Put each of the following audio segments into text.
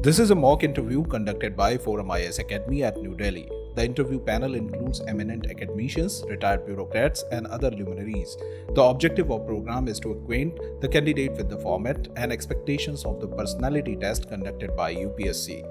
This is a mock interview conducted by ForumIAS Academy at New Delhi. The interview panel includes eminent academicians, retired bureaucrats, and other luminaries. The objective of the program is to acquaint the candidate with the format and expectations of the personality test conducted by UPSC.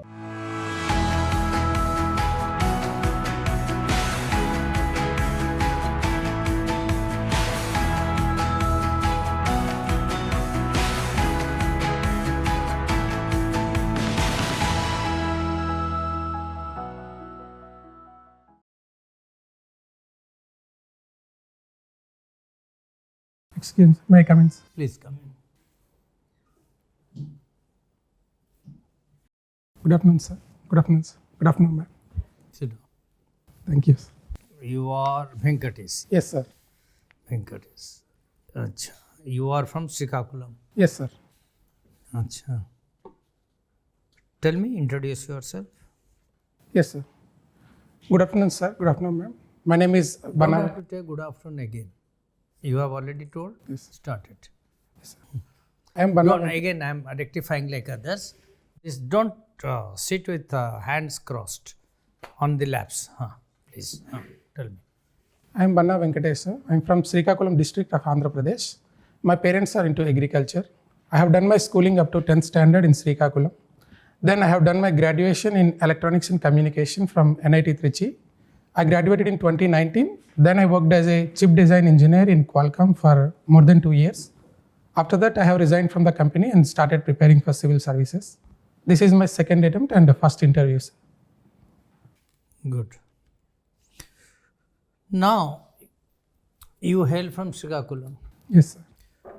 Excuse me, may I come in? Please come in. Good afternoon, sir. Good afternoon, sir. Good afternoon, ma'am. Sit down. Thank you, sir. You are Venkatesh. Yes, sir. Venkatesh. Achha. You are from Srikakulam. Yes, sir. Achha. Tell me, introduce yourself. Yes, sir. Good afternoon, sir. Good afternoon, ma'am. My name is Don't Banna. have to take good afternoon again. You have already told? Yes. Start it. Yes, sir. I am Banna. Again, I am rectifying like others. Just don't sit with hands crossed on the laps. Please, tell me. I am Banna Venkatesh, sir. I am from Srikakulam district of Andhra Pradesh. My parents are into agriculture. I have done my schooling up to 10th standard in Srikakulam. Then I have done my graduation in electronics and communication from NIT Trichy. I graduated in 2019. Then I worked as a chip design engineer in Qualcomm for more than 2 years. After that, I have resigned from the company and started preparing for civil services. This is my second attempt and the first interview. Good. Now, you hail from Srikakulam. Yes, sir.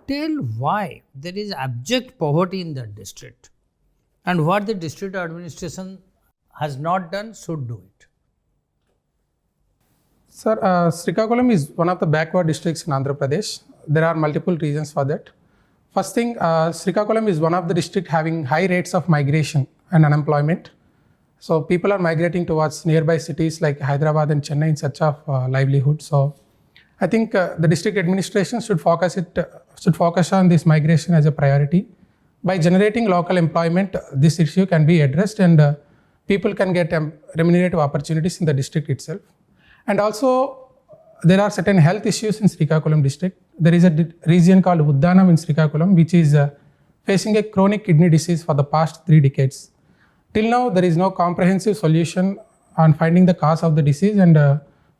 Tell why there is abject poverty in that district and what the district administration has not done should do it. Sir, Srikakulam is one of the backward districts in Andhra Pradesh. There are multiple reasons for that. First thing, Srikakulam is one of the districts having high rates of migration and unemployment. So people are migrating towards nearby cities like Hyderabad and Chennai in search of livelihood. So I think the district administration should focus on this migration as a priority. By generating local employment, this issue can be addressed and people can get remunerative opportunities in the district itself. And also, there are certain health issues in Srikakulam district. There is a region called Uddanam in Srikakulam, which is facing a chronic kidney disease for the past 3 decades. Till now, there is no comprehensive solution on finding the cause of the disease and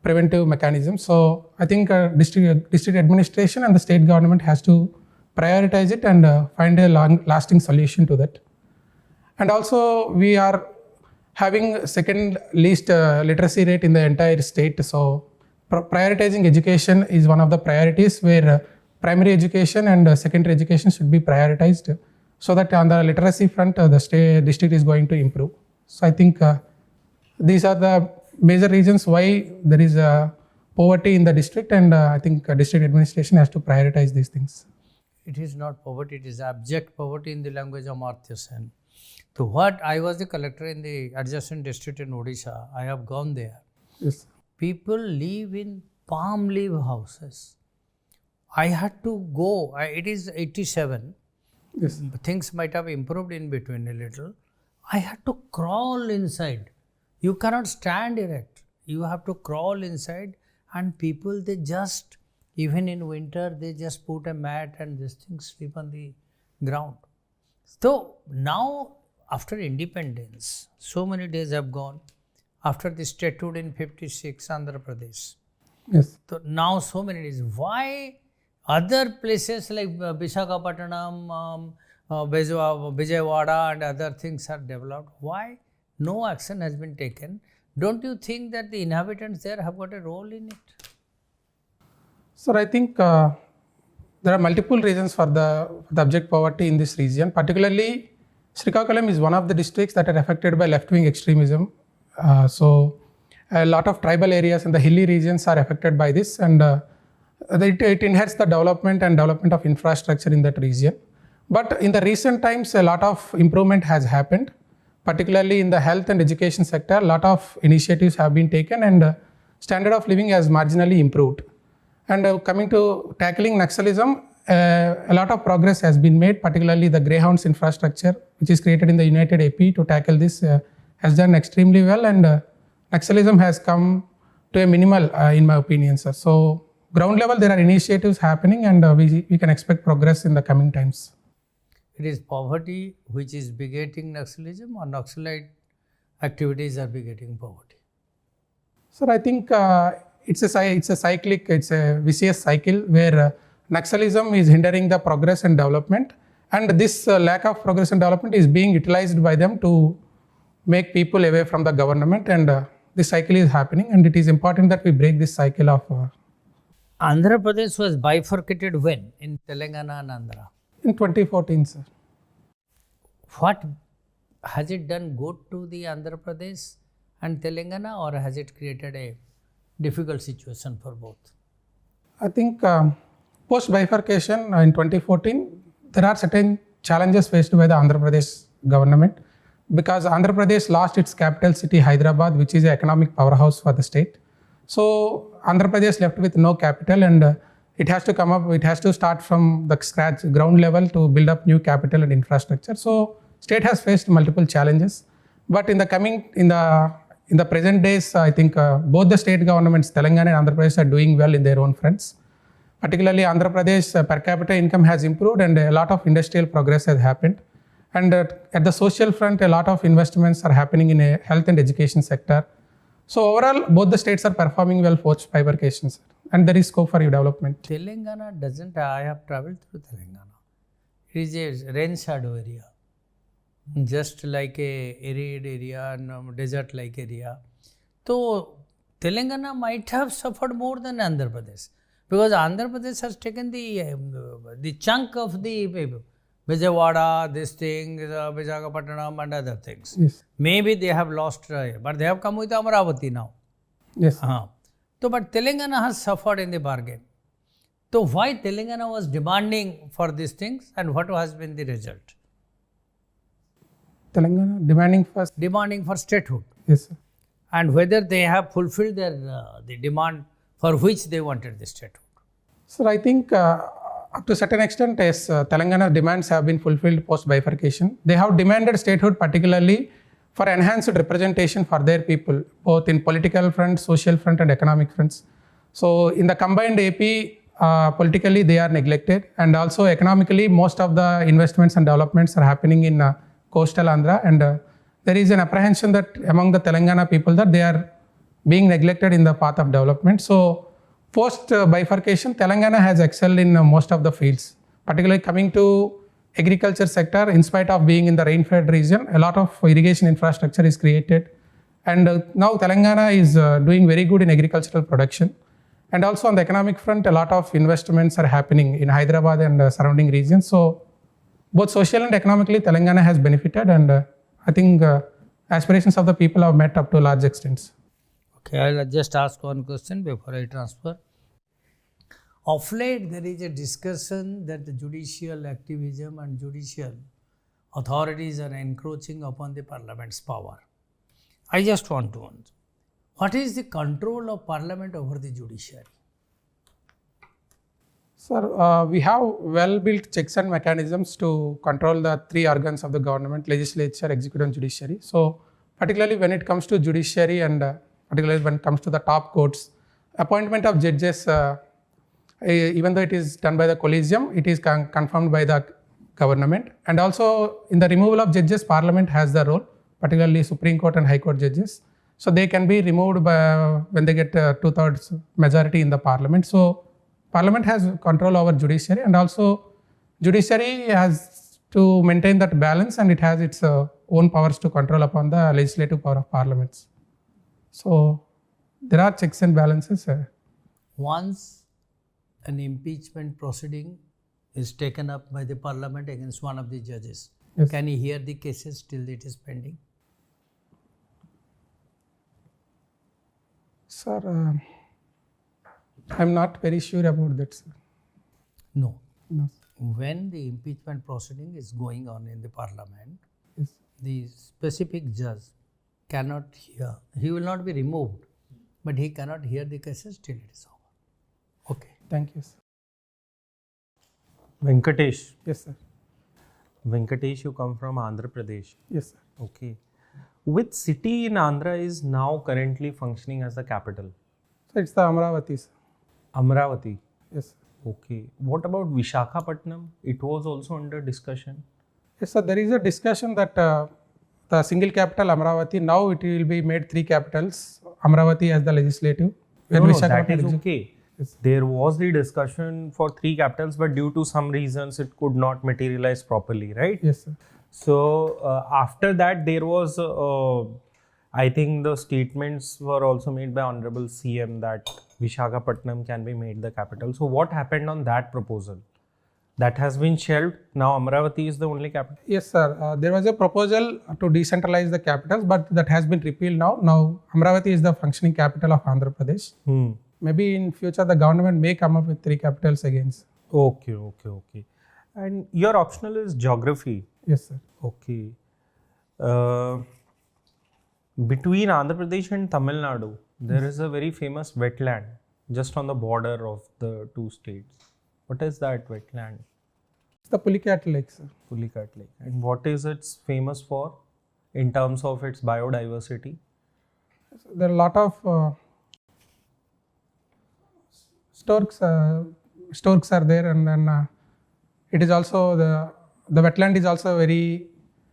preventive mechanisms. So, I think district administration and the state government has to prioritize it and find a lasting solution to that. And also, we are having second least literacy rate in the entire state. So prioritizing education is one of the priorities where primary education and secondary education should be prioritized so that on the literacy front, the district is going to improve. So I think these are the major reasons why there is poverty in the district, and I think district administration has to prioritize these things. It is not poverty, it is abject poverty in the language of Amartya Sen. So what I was the collector in the adjacent district in Odisha, I have gone there. Yes. People live in palm leaf houses. I had to go, it is 87. Yes. Things might have improved in between a little. I had to crawl inside. You cannot stand erect. You have to crawl inside, and people, they just, even in winter, they just put a mat and this thing sleep on the ground. So now, after independence, so many days have gone. After the statehood in 56, Andhra Pradesh. Yes. So now so many days. Why other places like Visakhapatnam, Vijayawada and other things are developed? Why no action has been taken? Don't you think that the inhabitants there have got a role in it? Sir, I think there are multiple reasons for the abject poverty in this region. Particularly, Srikakulam is one of the districts that are affected by left-wing extremism. So a lot of tribal areas in the hilly regions are affected by this, and it inherits the development of infrastructure in that region. But in the recent times, a lot of improvement has happened, particularly in the health and education sector. A lot of initiatives have been taken and standard of living has marginally improved. And coming to tackling Naxalism, a lot of progress has been made, particularly the Greyhounds infrastructure, which is created in the United AP to tackle this, has done extremely well, and Naxalism has come to a minimal, in my opinion, sir. So, ground level, there are initiatives happening, and we can expect progress in the coming times. It is poverty which is begetting Naxalism, or Naxalite activities are begetting poverty? Sir, I think it's a vicious cycle where Naxalism is hindering the progress and development, and this lack of progress and development is being utilized by them to make people away from the government, and this cycle is happening, and it is important that we break this cycle of... Andhra Pradesh was bifurcated when? In Telangana and Andhra? In 2014, sir. What has it done good to the Andhra Pradesh and Telangana, or has it created a difficult situation for both? I think post bifurcation in 2014, there are certain challenges faced by the Andhra Pradesh government, because Andhra Pradesh lost its capital city Hyderabad, which is an economic powerhouse for the state. So Andhra Pradesh left with no capital, and it has to start from the scratch, ground level, to build up new capital and infrastructure. So state has faced multiple challenges, but in the present days, I think both the state governments, Telangana and Andhra Pradesh, are doing well in their own fronts. Particularly Andhra Pradesh per capita income has improved, and a lot of industrial progress has happened. And at the social front, a lot of investments are happening in a health and education sector. So overall, both the states are performing well post bifurcation, and there is scope for development. Telangana doesn't, I have travelled through Telangana. It is a rain shadow area, just like a arid area and desert-like area. So Telangana might have suffered more than Andhra Pradesh, because Andhra Pradesh has taken the chunk of the Vijayawada, this thing, Visakhapatnam and other things. Yes. Maybe they have lost, but they have come with Amaravati now. Yes. So, but Telangana has suffered in the bargain. So why Telangana was demanding for these things, and what has been the result? Telangana demanding for statehood. Yes, sir. And whether they have fulfilled their the demand for which they wanted the statehood. Sir, I think up to a certain extent, yes, Telangana demands have been fulfilled post bifurcation. They have demanded statehood, particularly for enhanced representation for their people, both in political front, social front and economic fronts. So in the combined AP, politically they are neglected, and also economically most of the investments and developments are happening in coastal Andhra, and there is an apprehension that among the Telangana people that they are being neglected in the path of development. So post bifurcation, Telangana has excelled in most of the fields, particularly coming to agriculture sector. In spite of being in the rain-fed region, a lot of irrigation infrastructure is created, and now Telangana is doing very good in agricultural production. And also on the economic front, a lot of investments are happening in Hyderabad and surrounding regions. So both social and economically, Telangana has benefited, and I think aspirations of the people have met up to a large extent. Okay, I'll just ask one question before I transfer. Of late, there is a discussion that the judicial activism and judicial authorities are encroaching upon the parliament's power. I just want to know, what is the control of parliament over the judiciary? Sir, we have well-built checks and mechanisms to control the three organs of the government: legislature, executive and judiciary. So particularly when it comes to judiciary, and particularly when it comes to the top courts, appointment of judges, even though it is done by the collegium, it is confirmed by the government. And also in the removal of judges, parliament has the role, particularly Supreme Court and High Court judges. So they can be removed when they get 2/3 majority in the parliament. So parliament has control over judiciary, and also judiciary has to maintain that balance, and it has its own powers to control upon the legislative power of parliaments. So there are checks and balances. Once an impeachment proceeding is taken up by the parliament against one of the judges, yes, can he hear the cases till it is pending? Sir, I'm not very sure about that, sir. No. No. When the impeachment proceeding is going on in the parliament, Yes. the specific judge cannot hear. He will not be removed, but he cannot hear the cases till it is over. Okay. Thank you, sir. Venkatesh. Yes, sir. Venkatesh, you come from Andhra Pradesh. Yes, sir. Okay. Which city in Andhra is now currently functioning as the capital? So it's the Amravati, sir. Amravati. Yes, sir. Okay. What about Vishakhapatnam? It was also under discussion. Yes, sir. There is a discussion that the single capital Amravati, now it will be made 3 capitals. Amravati as the legislative. No, that is Visakhapatnam okay. Yes. There was the discussion for 3 capitals, but due to some reasons, it could not materialize properly, right? Yes, sir. So after that, there was, I think the statements were also made by Honorable CM that Vishakhapatnam can be made the capital. So what happened on that proposal? That has been shelved. Now Amravati is the only capital. Yes, sir. There was a proposal to decentralize the capitals, but that has been repealed now. Now Amravati is the functioning capital of Andhra Pradesh. Maybe in future the government may come up with 3 capitals again, sir. Okay. And your optional is geography. Yes, sir. Okay. Between Andhra Pradesh and Tamil Nadu, there is a very famous wetland just on the border of the 2 states. What is that wetland? It's the Pulicat Lake, sir. Pulicat Lake. And what is it famous for in terms of its biodiversity? There are a lot of storks are there, and then it is also the wetland is also very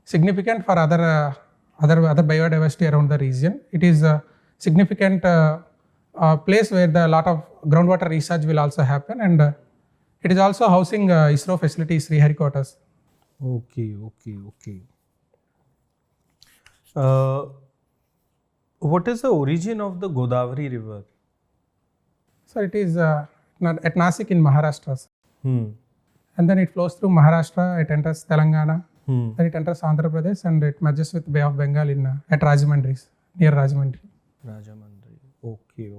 significant for other biodiversity around the region. It is a significant place where a lot of groundwater research will also happen, and it is also housing ISRO facilities, Sriharikotas. Okay. What is the origin of the Godavari river? So it is at Nasik in Maharashtra, sir. And then it flows through Maharashtra, it enters Telangana, then it enters Andhra Pradesh, and it merges with Bay of Bengal at Rajahmundry, near Rajahmundry. Okay.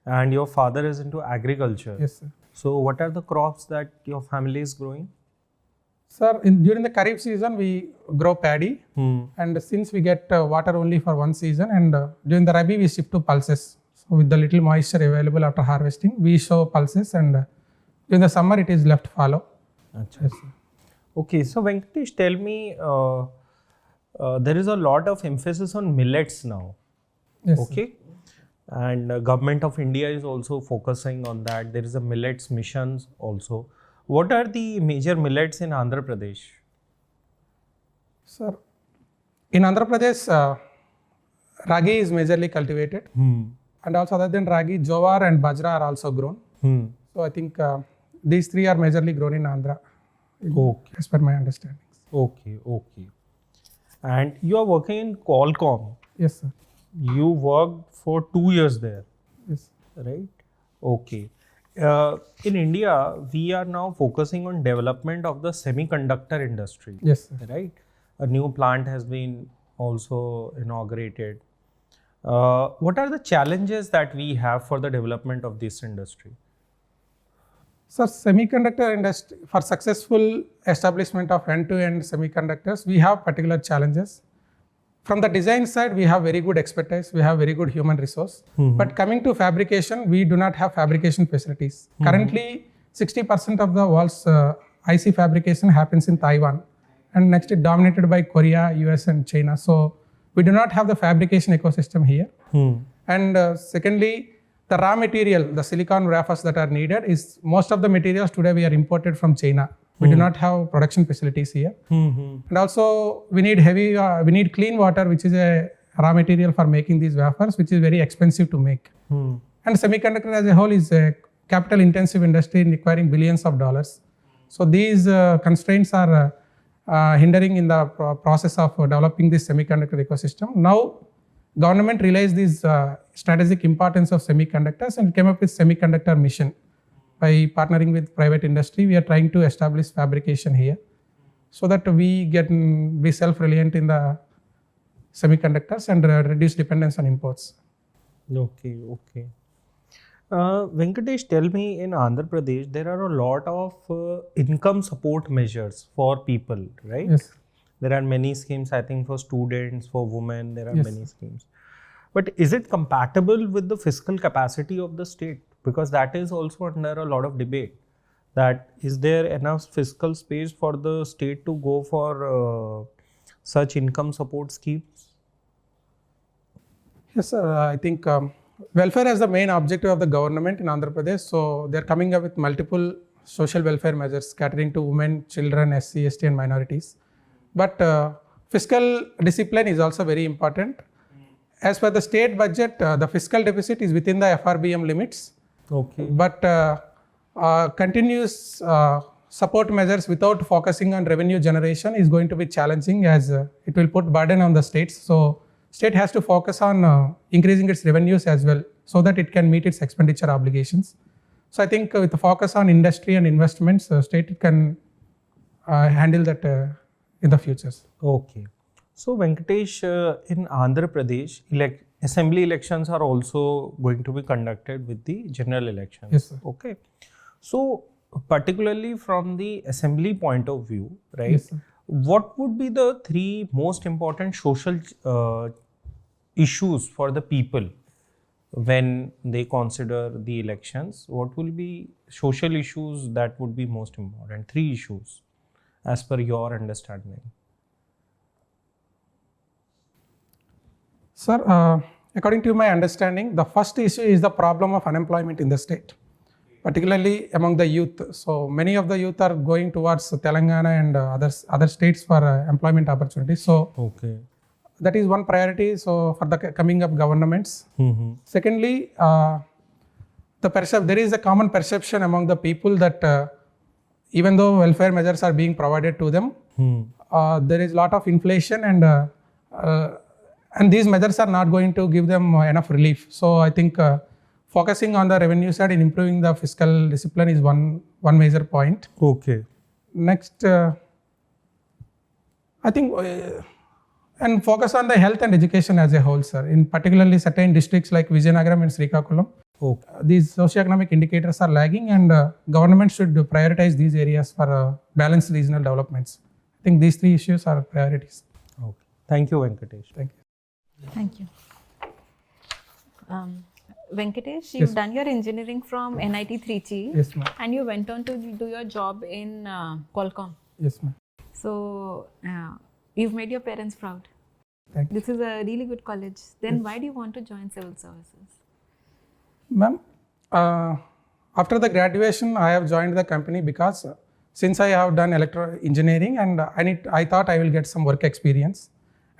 And your father is into agriculture. Yes, sir. So what are the crops that your family is growing? Sir, during the Kharif season, we grow paddy, and since we get water only for 1 season, and during the Rabi, we shift to pulses. So with the little moisture available after harvesting, we sow pulses, and during the summer, it is left fallow. Achha. Yes, sir. Okay, so Venkatesh, tell me, there is a lot of emphasis on millets now. Yes, okay, and Government of India is also focusing on that. There is a millets missions also. What are the major millets in Andhra Pradesh? Sir, in Andhra Pradesh, ragi is majorly cultivated, and also other than ragi, jowar and bajra are also grown. So I think these 3 are majorly grown in Andhra, as per my understanding. Okay. And you are working in Qualcomm. Yes, sir. You worked for 2 years there. Yes. Right? Okay. In India, we are now focusing on development of the semiconductor industry. Yes, sir. Right? A new plant has been also inaugurated. What are the challenges that we have for the development of this industry? So semiconductor industry, for successful establishment of end-to-end semiconductors, we have particular challenges. From the design side, we have very good expertise, we have very good human resource. But coming to fabrication, we do not have fabrication facilities. Currently, 60% of the world's IC fabrication happens in Taiwan, and next it dominated by Korea, US and China. So we do not have the fabrication ecosystem here. And secondly, the raw material, the silicon wafers that are needed, is most of the materials today we are imported from China. We do not have production facilities here. And also we need clean water, which is a raw material for making these wafers, which is very expensive to make. And semiconductor as a whole is a capital intensive industry requiring billions of dollars. So these constraints are hindering in the process of developing this semiconductor ecosystem. Now, government realized this strategic importance of semiconductors and came up with semiconductor mission. By partnering with private industry, we are trying to establish fabrication here so that we be self-reliant in the semiconductors and reduce dependence on imports. Okay. Venkatesh, tell me, in Andhra Pradesh, there are a lot of income support measures for people, right? Yes. There are many schemes, I think, for students, for women, there are Yes. many schemes. But is it compatible with the fiscal capacity of the state? Because that is also under a lot of debate, that is there enough fiscal space for the state to go for such income support schemes? Yes, sir. I think welfare is the main objective of the government in Andhra Pradesh. So they're coming up with multiple social welfare measures catering to women, children, SC, ST and minorities. But fiscal discipline is also very important. As per the state budget, the fiscal deficit is within the FRBM limits. Okay. But continuous support measures without focusing on revenue generation is going to be challenging, as it will put burden on the states. So state has to focus on increasing its revenues as well, so that it can meet its expenditure obligations. So I think with the focus on industry and investments, state can handle that in the futures. Okay. So Venkatesh, in Andhra Pradesh, assembly elections are also going to be conducted with the general elections. Yes, sir. Okay. So particularly from the assembly point of view, right? Yes, sir. What would be the three most important social issues for the people when they consider the elections? What will be social issues that would be most important? Three issues as per your understanding. Sir, according to my understanding, the first issue is the problem of unemployment in the state, particularly among the youth. So many of the youth are going towards Telangana and other states for employment opportunities. So Okay. that is one priority. So for the coming up governments. Mm-hmm. Secondly, there is a common perception among the people that even though welfare measures are being provided to them, there is a lot of inflation and these measures are not going to give them enough relief. So I think focusing on the revenue side and improving the fiscal discipline is one major point. Okay. Next, I think, and focus on the health and education as a whole, sir. In particularly certain districts like Vizianagaram and Srikakulam, Okay. these socioeconomic indicators are lagging, and government should prioritize these areas for balanced regional developments. I think these three issues are priorities. Okay. Thank you, Venkatesh. Thank you. Thank you. Venkatesh, you've done your engineering from NIT Trichy. Yes, ma'am. And you went on to do your job in Qualcomm. Yes, ma'am. So, you've made your parents proud. Thank you. This is a really good college. Then why do you want to join civil services? Ma'am, after the graduation, I have joined the company because since I have done electro engineering and I thought I will get some work experience.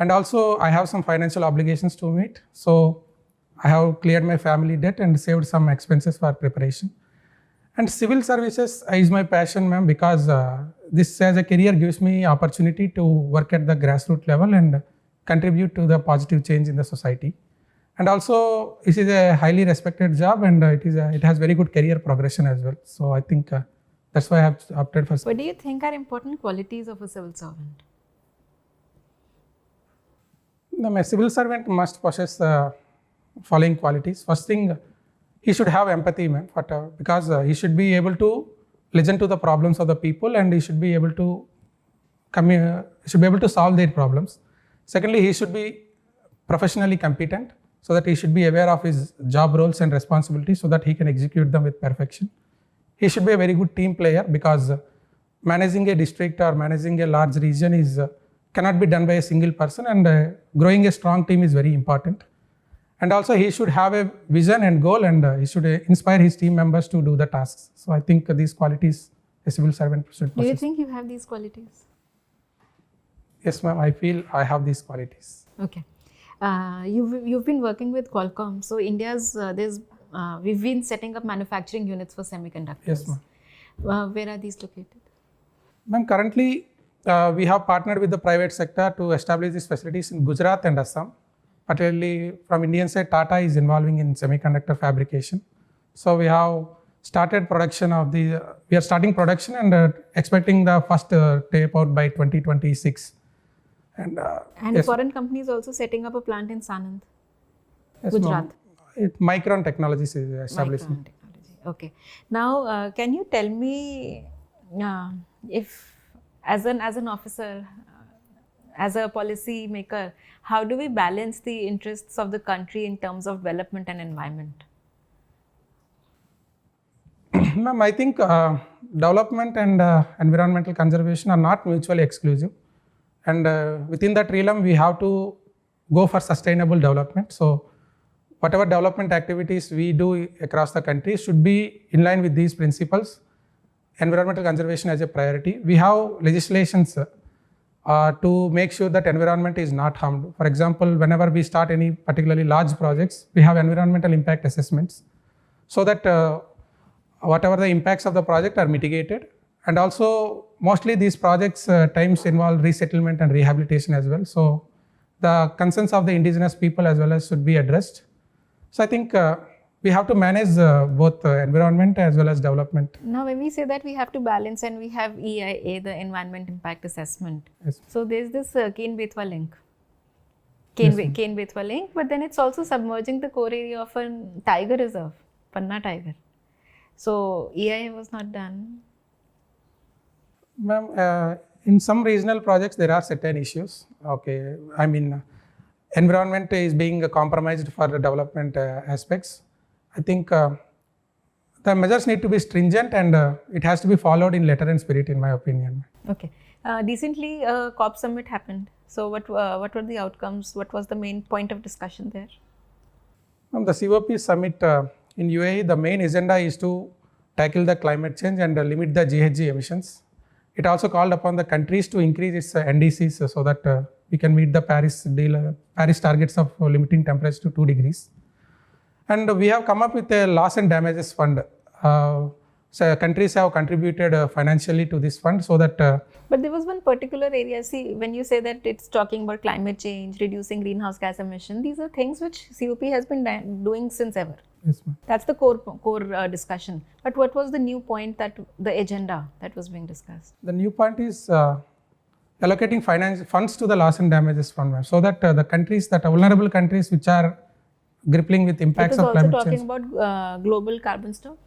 And also I have some financial obligations to meet. So I have cleared my family debt and saved some expenses for preparation. And civil services is my passion, ma'am, because this as a career gives me opportunity to work at the grassroots level and contribute to the positive change in the society. And also this is a highly respected job, and it has very good career progression as well. So I think that's why I have opted for. What do you think are important qualities of a civil servant? A civil servant must possess the following qualities. First thing, he should have empathy, ma'am, because he should be able to listen to the problems of the people, and he should be able to solve their problems. Secondly, he should be professionally competent, so that he should be aware of his job roles and responsibilities so that he can execute them with perfection. He should be a very good team player, because managing a district or managing a large region cannot be done by a single person, and growing a strong team is very important. And also he should have a vision and goal, and he should inspire his team members to do the tasks. So I think these qualities a civil servant should possess. Do you think you have these qualities? Yes, ma'am, I feel I have these qualities. Okay. You've been working with Qualcomm. So we've been setting up manufacturing units for semiconductors. Yes, ma'am. Where are these located? Ma'am, currently we have partnered with the private sector to establish these facilities in Gujarat and Assam. Particularly from Indian side, Tata is involving in semiconductor fabrication. So we have started production we are starting production and expecting the first tape out by 2026. And yes, foreign companies also setting up a plant in Sanand, yes, Gujarat. Micron Technologies is establishing. Micron technology. Okay. Now, can you tell me if, as an officer, as a policy maker, how do we balance the interests of the country in terms of development and environment? Ma'am, I think development and environmental conservation are not mutually exclusive. And within that realm, we have to go for sustainable development. So whatever development activities we do across the country should be in line with these principles. Environmental conservation as a priority. We have legislations to make sure that environment is not harmed. For example, whenever we start any particularly large projects, we have environmental impact assessments so that whatever the impacts of the project are mitigated. And also mostly these projects times involve resettlement and rehabilitation as well. So the concerns of the indigenous people as well as should be addressed. So I think we have to manage both environment as well as development. Now, when we say that we have to balance and we have EIA, the Environment Impact Assessment. Yes. So there's this 𝐾𝐫𝐻 link. 𝐾𝐫𝐻 link, but then it's also submerging the core area of a tiger reserve, Panna tiger. So EIA was not done. Ma'am, in some regional projects there are certain issues. Okay, I mean environment is being compromised for the development aspects. I think the measures need to be stringent and it has to be followed in letter and spirit, in my opinion. Okay. Recently, COP summit happened. So what were the outcomes? What was the main point of discussion there? The COP summit in UAE, the main agenda is to tackle the climate change and limit the GHG emissions. It also called upon the countries to increase its NDCs so that we can meet the Paris targets of limiting temperature to 2 degrees. And we have come up with a loss and damages fund. So countries have contributed financially to this fund so that... But there was one particular area, see, when you say that it's talking about climate change, reducing greenhouse gas emission, these are things which COP has been doing since ever. Yes, ma'am. That's the core discussion. But what was the new point, that the agenda that was being discussed? The new point is allocating funds to the loss and damages fund, ma'am, so that the countries, that are vulnerable countries which are grappling with impacts of climate change. It was also talking about global carbon stock?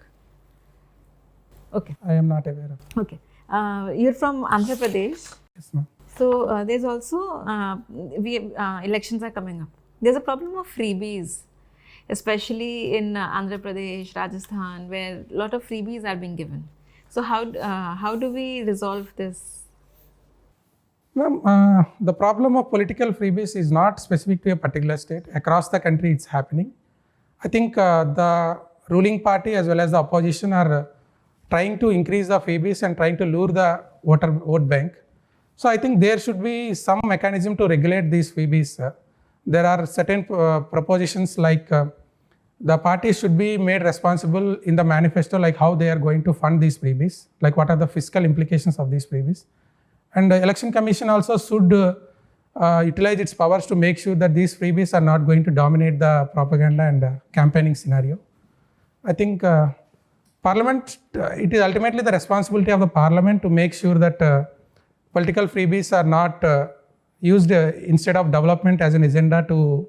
Okay. I am not aware of. Okay. You're from Andhra Pradesh. Yes, ma'am. So there's also, elections are coming up. There's a problem of freebies, especially in Andhra Pradesh, Rajasthan, where a lot of freebies are being given. So how do we resolve this? Ma'am, the problem of political freebies is not specific to a particular state. Across the country it's happening. I think the ruling party as well as the opposition are trying to increase the freebies and trying to lure the vote bank. So I think there should be some mechanism to regulate these freebies. There are certain propositions like the parties should be made responsible in the manifesto, like how they are going to fund these freebies, like what are the fiscal implications of these freebies. And the Election Commission also should utilize its powers to make sure that these freebies are not going to dominate the propaganda and campaigning scenario. I think Parliament, it is ultimately the responsibility of the Parliament to make sure that political freebies are not used instead of development as an agenda to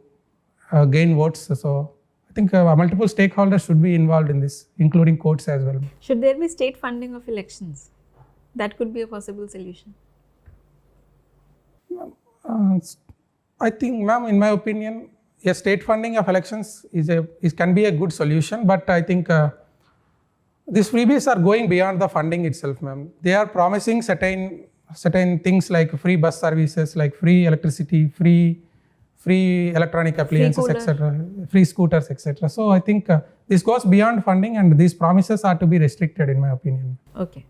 gain votes. So I think multiple stakeholders should be involved in this, including courts as well. Should there be state funding of elections? That could be a possible solution. I think, ma'am, in my opinion, a state funding of elections can be a good solution, but I think these freebies are going beyond the funding itself, ma'am. They are promising certain things like free bus services, like free electricity, free electronic appliances, etc., free scooters, etc. So I think this goes beyond funding, and these promises are to be restricted, in my opinion. Okay.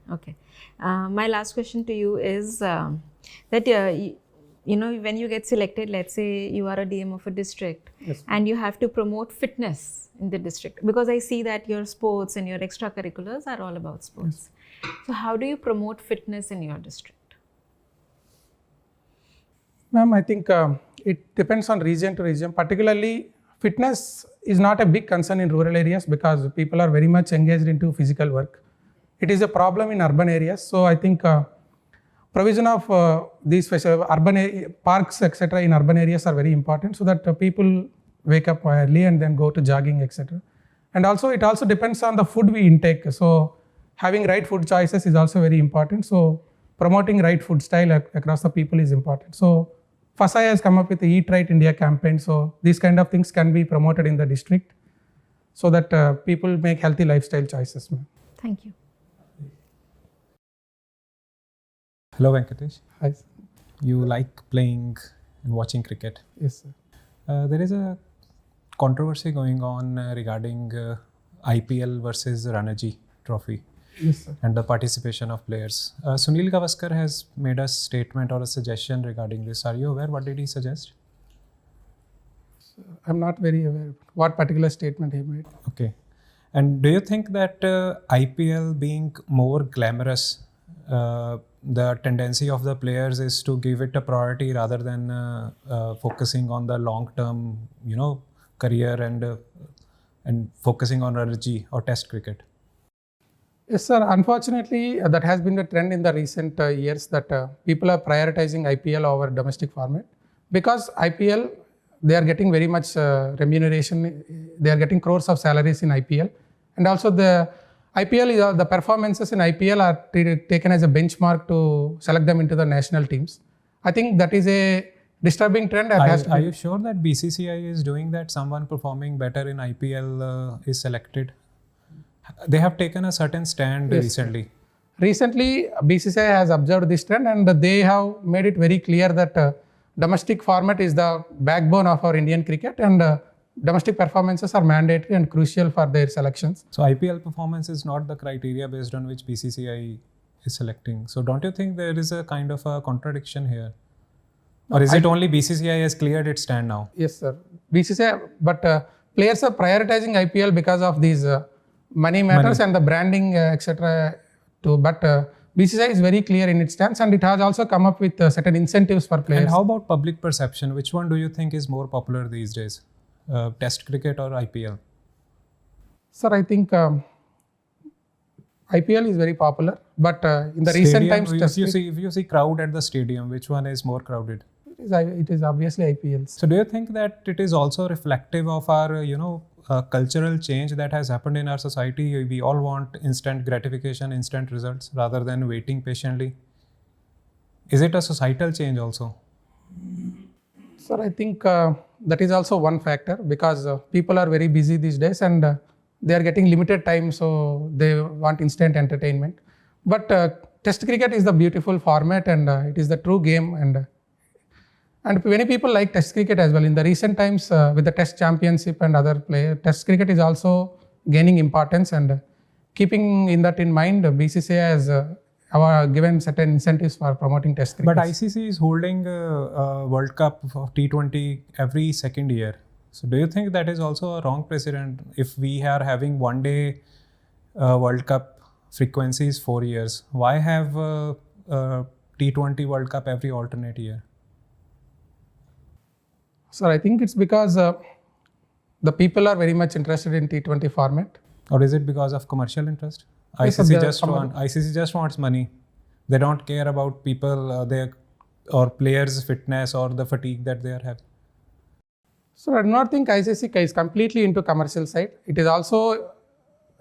My last question to you is that when you get selected, let's say you are a DM of a district, yes, and you have to promote fitness in the district, because I see that your sports and your extracurriculars are all about sports. Yes. So how do you promote fitness in your district? Ma'am, I think it depends on region to region. Particularly, fitness is not a big concern in rural areas because people are very much engaged into physical work. It is a problem in urban areas. So I think provision of these urban parks, etc., in urban areas are very important, so that people wake up early and then go to jogging, etc. And also, it also depends on the food we intake. So having right food choices is also very important. So promoting right food style across the people is important. So FASA has come up with the Eat Right India campaign. So these kind of things can be promoted in the district so that people make healthy lifestyle choices. Thank you. Hello Venkatesh. Hi. Sir. You like playing and watching cricket. Yes, sir. There is a controversy going on regarding IPL versus Ranji Trophy Yes, sir. and the participation of players. Sunil Gavaskar has made a statement or a suggestion regarding this. Are you aware? What did he suggest? I'm not very aware what particular statement he made. Okay. And do you think that IPL being more glamorous, the tendency of the players is to give it a priority rather than focusing on the long-term, career and focusing on Ranji or Test cricket? Yes, sir. Unfortunately, that has been the trend in the recent years that people are prioritizing IPL over domestic format because IPL, they are getting very much remuneration. They are getting crores of salaries in IPL, and also the IPL the performances in IPL are taken as a benchmark to select them into the national teams. I think that is a disturbing trend. Are you sure that BCCI is doing that? Someone performing better in IPL is selected. They have taken a certain stand recently. Recently, BCCI has observed this trend and they have made it very clear that domestic format is the backbone of our Indian cricket and domestic performances are mandatory and crucial for their selections. So IPL performance is not the criteria based on which BCCI is selecting. So don't you think there is a kind of a contradiction here? Or is it only BCCI has cleared its stand now? Yes, sir. BCCI, but players are prioritizing IPL because of these money matters and the branding, etc. But BCCI is very clear in its stance and it has also come up with certain incentives for players. And how about public perception? Which one do you think is more popular these days? Test cricket or IPL? Sir, I think IPL is very popular, but in the recent times, if you see crowd at the stadium, which one is more crowded? It is obviously IPL. So do you think that it is also reflective of our, cultural change that has happened in our society? We all want instant gratification, instant results rather than waiting patiently. Is it a societal change also? Sir, I think that is also one factor because people are very busy these days and they are getting limited time, so they want instant entertainment. But Test cricket is the beautiful format and it is the true game and many people like Test cricket as well. In the recent times with the Test Championship and other Test cricket is also gaining importance and keeping in mind, BCCI has given certain incentives for promoting Test cricket. But ICC is holding a World Cup of T20 every second year. So do you think that is also a wrong precedent if we are having one day World Cup frequencies 4 years? Why have T20 World Cup every alternate year? Sir, I think it's because the people are very much interested in T20 format. Or is it because of commercial interest? Yes, ICC just wants money. They don't care about people, or players' fitness or the fatigue that they are having. So I do not think ICC is completely into commercial side. It is also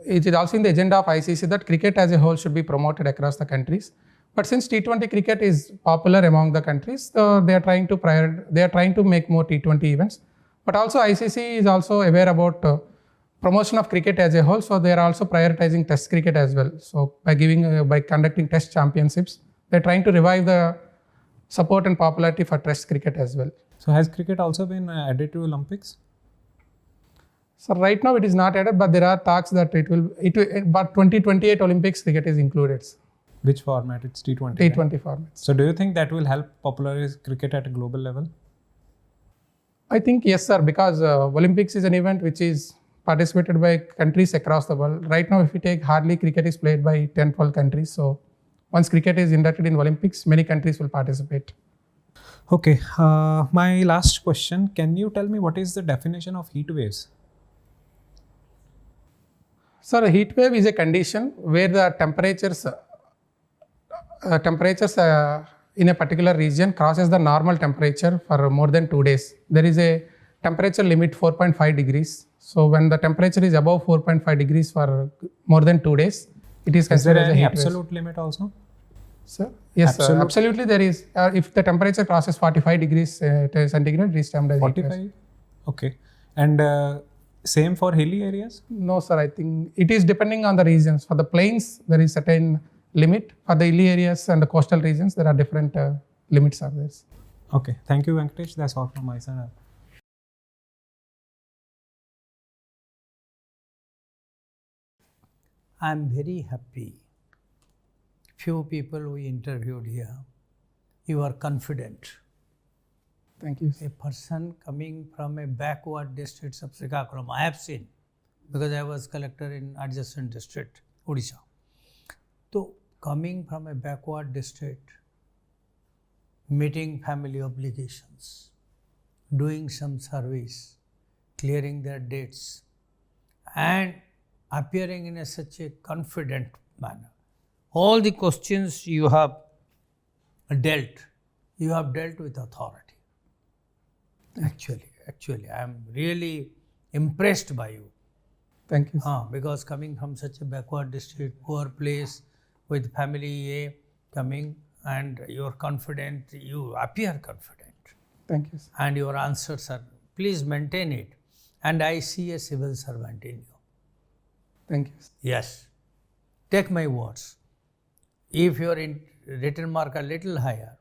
in the agenda of ICC that cricket as a whole should be promoted across the countries. But since T20 cricket is popular among the countries, they are trying to make more T20 events. But also ICC is also aware about promotion of cricket as a whole, so they are also prioritizing Test cricket as well. So by conducting Test championships, they are trying to revive the support and popularity for Test cricket as well. So has cricket also been added to Olympics? So right now it is not added, but there are talks that but 2028 Olympics cricket is included. Which format? It's T20. T20 format. So do you think that will help popularize cricket at a global level? I think yes, sir, because Olympics is an event which is participated by countries across the world. Right now, if we take hardly cricket is played by 10-12 countries. So once cricket is inducted in Olympics, many countries will participate. Okay, my last question. Can you tell me what is the definition of heat waves? Sir, a heat wave is a condition where the temperatures in a particular region crosses the normal temperature for more than 2 days. There is a temperature limit 4.5 degrees. So when the temperature is above 4.5 degrees for more than 2 days, it is considered as a heat wave. Is there any absolute limit also? Sir? Yes, sir. Absolutely there is. If the temperature crosses 45 degrees centigrade, it is termed as 45? heat wave. Okay. And same for hilly areas? No, sir. I think it is depending on the regions. For the plains, there is certain limit. For the hilly areas and the coastal regions, there are different limits are there. Okay, thank you, Venkatesh. That's all from my side. I am very happy. Few people we interviewed here, you are confident. Thank you. A person coming from a backward district of Srikakulam, I have seen, because I was collector in adjacent district, Odisha. So, coming from a backward district, meeting family obligations, doing some service, clearing their debts, and appearing in such a confident manner. All the questions you have dealt with authority. Actually, I am really impressed by you. Thank you. Because coming from such a backward district, poor place, with family A coming, and you are confident, you appear confident. Thank you. And your answers are, please maintain it. And I see a civil servant in you. Thank you. Yes. Take my words. If your written mark a little higher,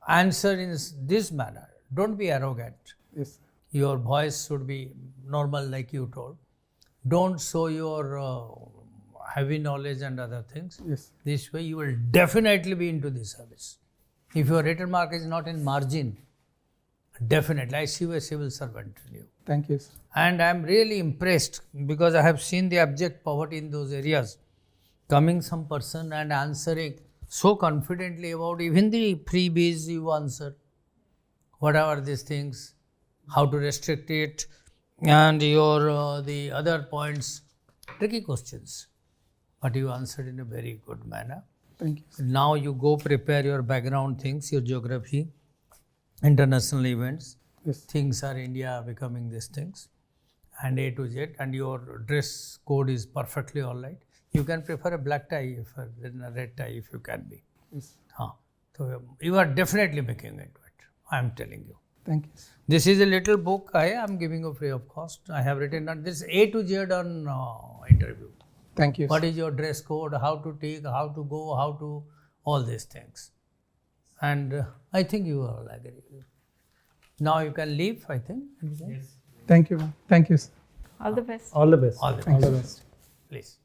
answer in this manner. Don't be arrogant. Yes. Your voice should be normal like you told. Don't show your heavy knowledge and other things. Yes. This way you will definitely be into the service. If your written mark is not in margin, definitely I see a civil servant in you. Thank you. And I am really impressed because I have seen the abject poverty in those areas. Coming some person and answering so confidently about even the freebies you answered. Whatever these things, how to restrict it, and your the other points, tricky questions. But you answered in a very good manner. Thank you. Now you go prepare your background things, your geography, international events. Yes. Things are India becoming these things, and A to Z, and your dress code is perfectly all right. You can prefer a black tie if a red tie if you can be. Yes. So you are definitely making it. I am telling you. Thank you. This is a little book I am giving you free of cost. I have written on this A to Z on interview. Thank you. What is your dress code, how to take, how to go, how to, all these things. And I think you all agree. Now you can leave, I think. Yes. Thank you. Thank you. All the best. All the best. All the All the best. best. Please.